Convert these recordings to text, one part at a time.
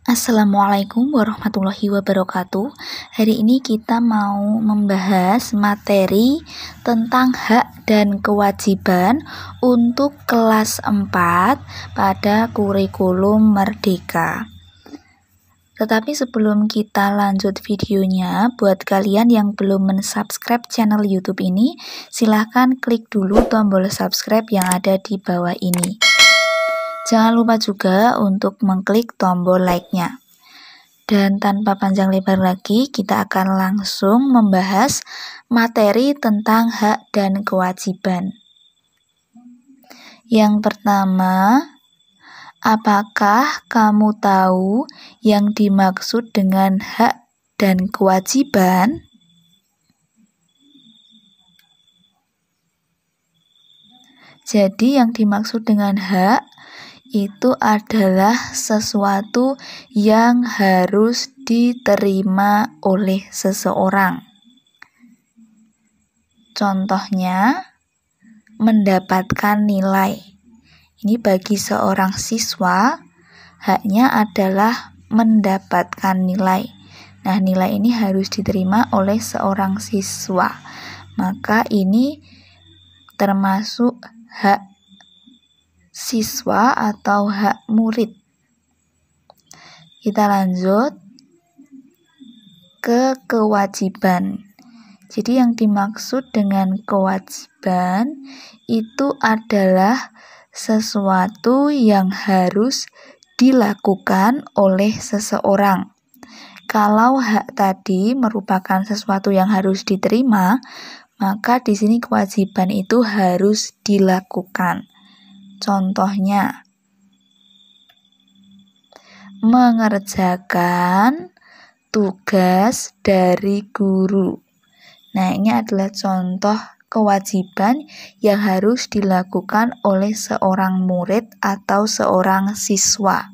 Assalamualaikum warahmatullahi wabarakatuh. Hari ini kita mau membahas materi tentang hak dan kewajiban untuk kelas 4 pada kurikulum Merdeka. Tetapi sebelum kita lanjut videonya, buat kalian yang belum mensubscribe channel YouTube ini, silahkan klik dulu tombol subscribe yang ada di bawah ini. Jangan lupa juga untuk mengklik tombol like-nya. Dan tanpa panjang lebar lagi, kita akan langsung membahas materi tentang hak dan kewajiban. Yang pertama, apakah kamu tahu yang dimaksud dengan hak dan kewajiban? Jadi yang dimaksud dengan hak itu adalah sesuatu yang harus diterima oleh seseorang. Contohnya, mendapatkan nilai. Ini bagi seorang siswa, haknya adalah mendapatkan nilai. Nah, nilai ini harus diterima oleh seorang siswa. Maka ini termasuk hak siswa atau hak murid. Kita lanjut ke kewajiban. Jadi yang dimaksud dengan kewajiban itu adalah sesuatu yang harus dilakukan oleh seseorang. Kalau hak tadi merupakan sesuatu yang harus diterima, maka di sini kewajiban itu harus dilakukan. Contohnya, mengerjakan tugas dari guru. Nah, ini adalah contoh kewajiban yang harus dilakukan oleh seorang murid atau seorang siswa,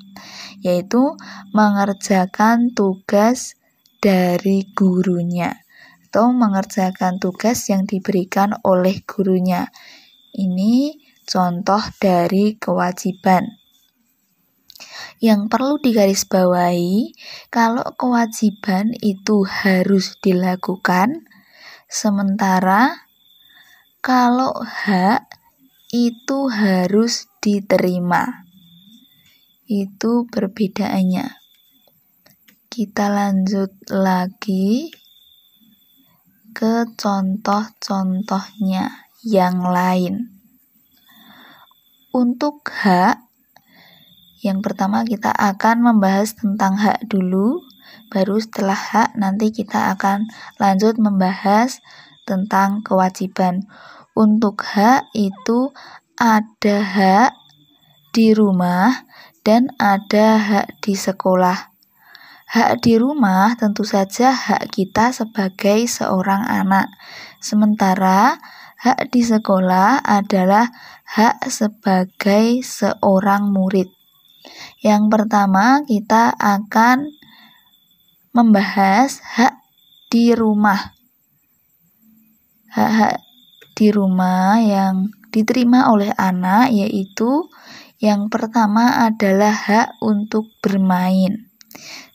yaitu mengerjakan tugas dari gurunya atau mengerjakan tugas yang diberikan oleh gurunya. Ini contoh dari kewajiban. Yang perlu digarisbawahi, kalau kewajiban itu harus dilakukan, sementara kalau hak itu harus diterima. Itu perbedaannya. Kita lanjut lagi ke contoh-contohnya yang lain. Untuk hak, yang pertama kita akan membahas tentang hak dulu, baru setelah hak nanti kita akan lanjut membahas tentang kewajiban. Untuk hak itu ada hak di rumah dan ada hak di sekolah. Hak di rumah tentu saja hak kita sebagai seorang anak, sementara hak di sekolah adalah hak sebagai seorang murid. Yang pertama kita akan membahas hak di rumah. Hak-hak di rumah yang diterima oleh anak yaitu yang pertama adalah hak untuk bermain.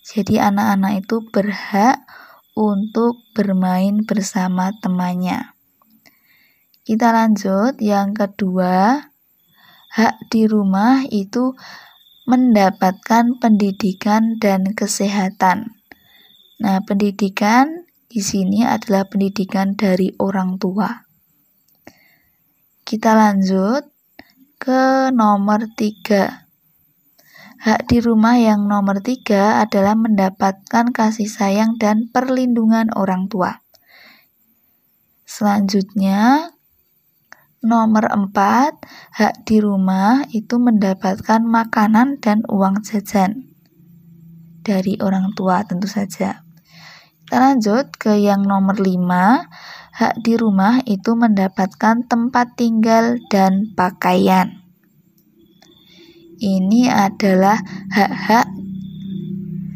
Jadi anak-anak itu berhak untuk bermain bersama temannya. Kita lanjut, yang kedua, hak di rumah itu mendapatkan pendidikan dan kesehatan. Nah, pendidikan di sini adalah pendidikan dari orang tua. Kita lanjut ke nomor 3. Hak di rumah yang nomor 3 adalah mendapatkan kasih sayang dan perlindungan orang tua. Selanjutnya, nomor 4, hak di rumah itu mendapatkan makanan dan uang jajan dari orang tua tentu saja. Kita lanjut ke yang nomor 5, hak di rumah itu mendapatkan tempat tinggal dan pakaian. Ini adalah hak-hak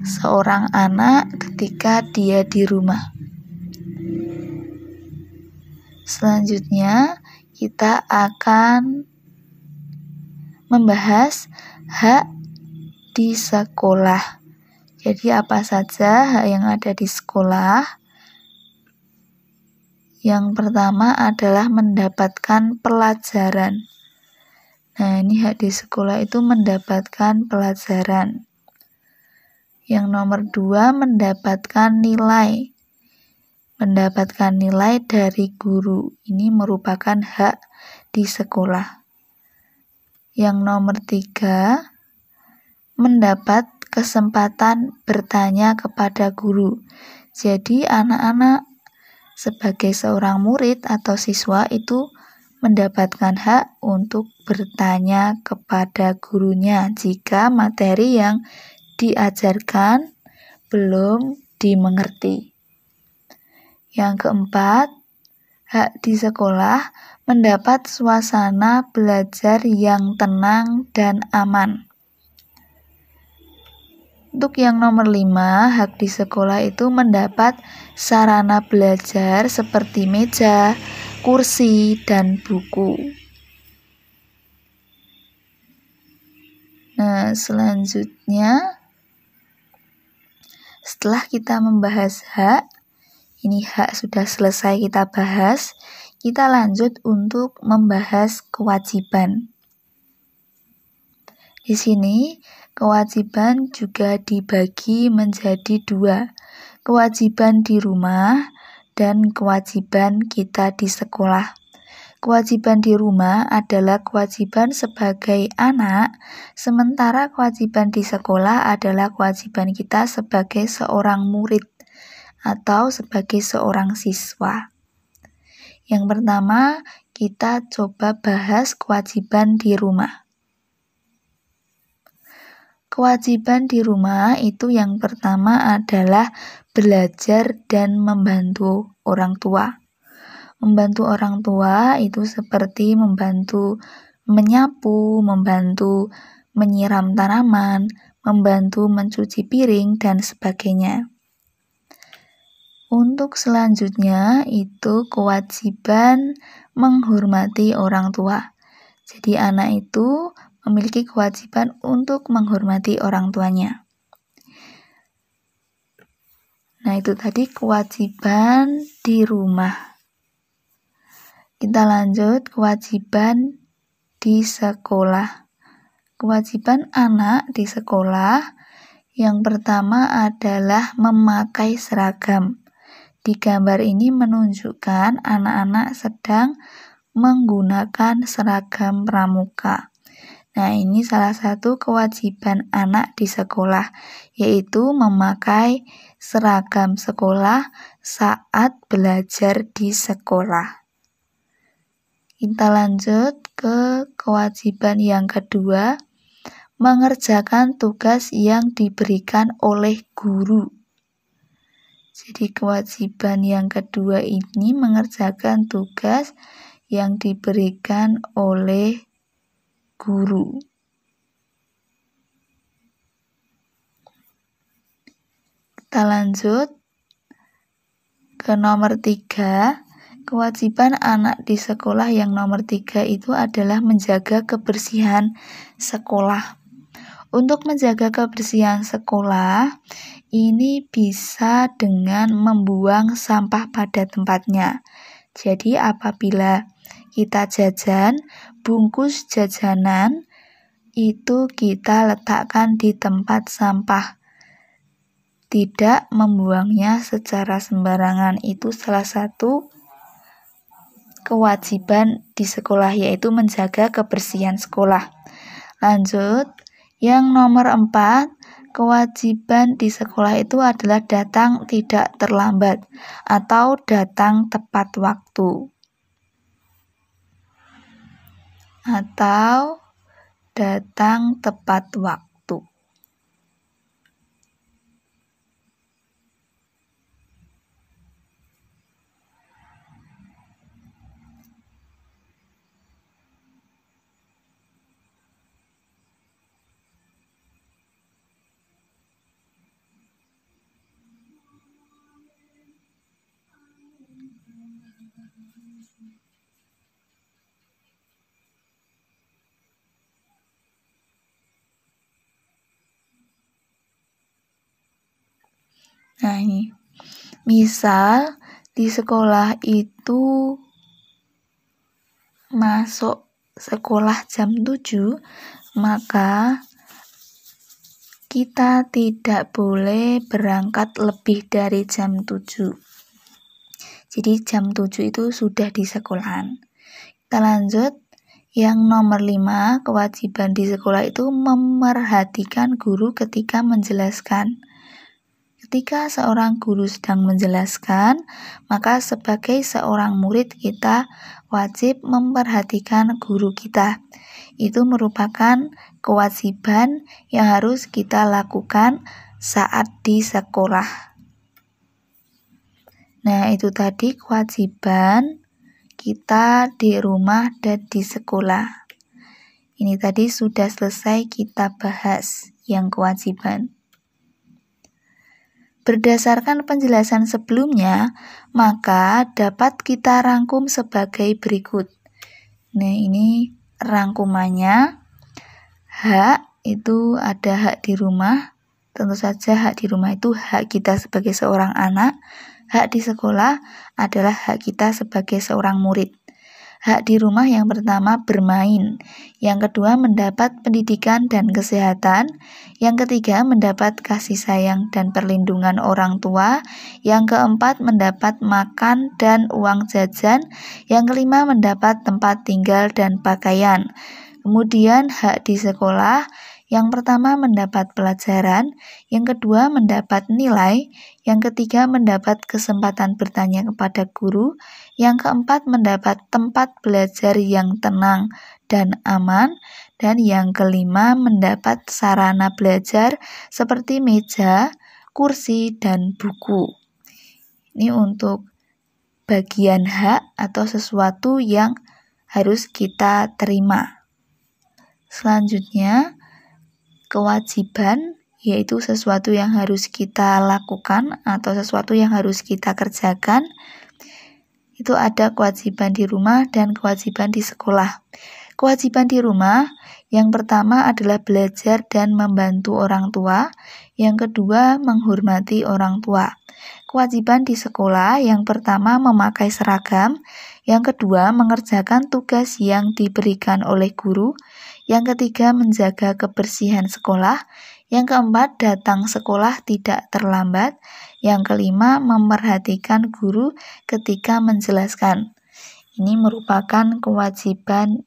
seorang anak ketika dia di rumah. Selanjutnya, kita akan membahas hak di sekolah. Jadi apa saja hak yang ada di sekolah? Yang pertama adalah mendapatkan pelajaran. Nah, ini hak di sekolah itu mendapatkan pelajaran. Yang nomor 2, mendapatkan nilai. Mendapatkan nilai dari guru. Ini merupakan hak di sekolah. Yang nomor 3, mendapat kesempatan bertanya kepada guru. Jadi anak-anak sebagai seorang murid atau siswa itu mendapatkan hak untuk bertanya kepada gurunya jika materi yang diajarkan belum dimengerti. Yang keempat, hak di sekolah mendapat suasana belajar yang tenang dan aman. Untuk yang nomor 5, hak di sekolah itu mendapat sarana belajar seperti meja, kursi, dan buku. Nah, selanjutnya setelah kita membahas hak, ini hak sudah selesai kita bahas, kita lanjut untuk membahas kewajiban. Di sini, kewajiban juga dibagi menjadi 2, kewajiban di rumah dan kewajiban kita di sekolah. Kewajiban di rumah adalah kewajiban sebagai anak, sementara kewajiban di sekolah adalah kewajiban kita sebagai seorang murid atau sebagai seorang siswa. Yang pertama, kita coba bahas kewajiban di rumah. Kewajiban di rumah itu yang pertama adalah belajar dan membantu orang tua. Membantu orang tua itu seperti membantu menyapu, membantu menyiram tanaman, membantu mencuci piring, dan sebagainya. Untuk selanjutnya itu kewajiban menghormati orang tua. Jadi anak itu memiliki kewajiban untuk menghormati orang tuanya. Nah, itu tadi kewajiban di rumah. Kita lanjut kewajiban di sekolah. Kewajiban anak di sekolah yang pertama adalah memakai seragam. Di gambar ini menunjukkan anak-anak sedang menggunakan seragam pramuka. Nah, ini salah satu kewajiban anak di sekolah, yaitu memakai seragam sekolah saat belajar di sekolah. Kita lanjut ke kewajiban yang kedua, mengerjakan tugas yang diberikan oleh guru. Jadi kewajiban yang kedua ini mengerjakan tugas yang diberikan oleh guru. Kita lanjut ke nomor 3. Kewajiban anak di sekolah yang nomor 3 itu adalah menjaga kebersihan sekolah. Untuk menjaga kebersihan sekolah, ini bisa dengan membuang sampah pada tempatnya. Jadi apabila kita jajan, bungkus jajanan itu kita letakkan di tempat sampah. Tidak membuangnya secara sembarangan. Itu salah satu kewajiban di sekolah, yaitu menjaga kebersihan sekolah. Lanjut, yang nomor 4, kewajiban di sekolah itu adalah datang tidak terlambat atau datang tepat waktu. Atau datang tepat waktu. Nah, ini misal di sekolah itu masuk sekolah jam 7, maka kita tidak boleh berangkat lebih dari jam 7. Jadi jam 7 itu sudah di sekolahan. Kita lanjut. Yang nomor 5, kewajiban di sekolah itu memerhatikan guru ketika menjelaskan. Ketika seorang guru sedang menjelaskan, maka sebagai seorang murid kita wajib memperhatikan guru kita. Itu merupakan kewajiban yang harus kita lakukan saat di sekolah. Nah, itu tadi kewajiban kita di rumah dan di sekolah. Ini tadi sudah selesai kita bahas yang kewajiban. Berdasarkan penjelasan sebelumnya, maka dapat kita rangkum sebagai berikut. Nah, ini rangkumannya. Hak itu ada hak di rumah. Tentu saja hak di rumah itu hak kita sebagai seorang anak. Hak di sekolah adalah hak kita sebagai seorang murid. Hak di rumah yang pertama bermain, yang kedua mendapat pendidikan dan kesehatan, yang ketiga mendapat kasih sayang dan perlindungan orang tua, yang keempat mendapat makan dan uang jajan, yang kelima mendapat tempat tinggal dan pakaian. Kemudian hak di sekolah, yang pertama mendapat pelajaran, yang kedua mendapat nilai, yang ketiga mendapat kesempatan bertanya kepada guru, yang keempat mendapat tempat belajar yang tenang dan aman, dan yang kelima mendapat sarana belajar seperti meja, kursi, dan buku. Ini untuk bagian hak atau sesuatu yang harus kita terima. Selanjutnya, kewajiban, yaitu sesuatu yang harus kita lakukan atau sesuatu yang harus kita kerjakan. Itu ada kewajiban di rumah dan kewajiban di sekolah. Kewajiban di rumah, yang pertama adalah belajar dan membantu orang tua. Yang kedua, menghormati orang tua. Kewajiban di sekolah, yang pertama memakai seragam. Yang kedua, mengerjakan tugas yang diberikan oleh guru. Yang ketiga, menjaga kebersihan sekolah. Yang keempat, datang sekolah tidak terlambat. Yang kelima, memperhatikan guru ketika menjelaskan. Ini merupakan kewajiban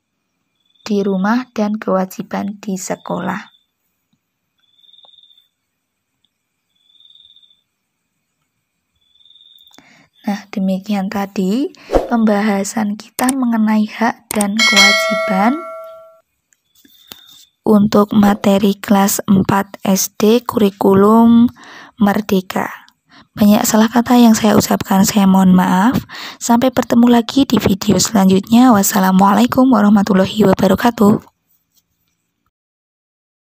di rumah dan kewajiban di sekolah. Nah, demikian tadi pembahasan kita mengenai hak dan kewajiban untuk materi kelas 4 SD kurikulum Merdeka. Banyak salah kata yang saya ucapkan, saya mohon maaf. Sampai bertemu lagi di video selanjutnya. Wassalamualaikum warahmatullahi wabarakatuh.